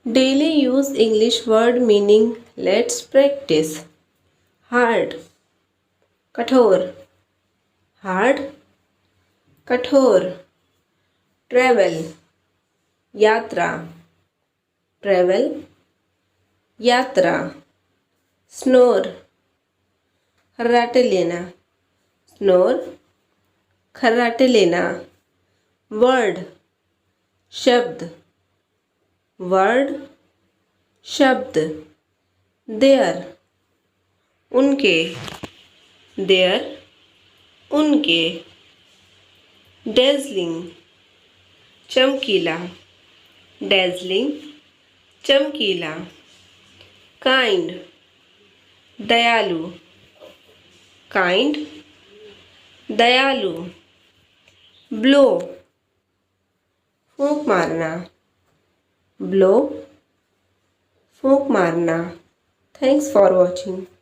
Daily use English word meaning. Let's practice. Hard, कठोर. Hard, कठोर. Travel, यात्रा. Travel, यात्रा. Snore, खर्राटे लेना. Snore, खर्राटे लेना. Word, शब्द. Word, शब्द. There, उनके. There, उनके. Dazzling, चमकीला. Dazzling, चमकीला. Kind, दयालु. Kind, दयालु. Blow, फूंक मारना. Blow, फूंक मारना. Thanks for watching.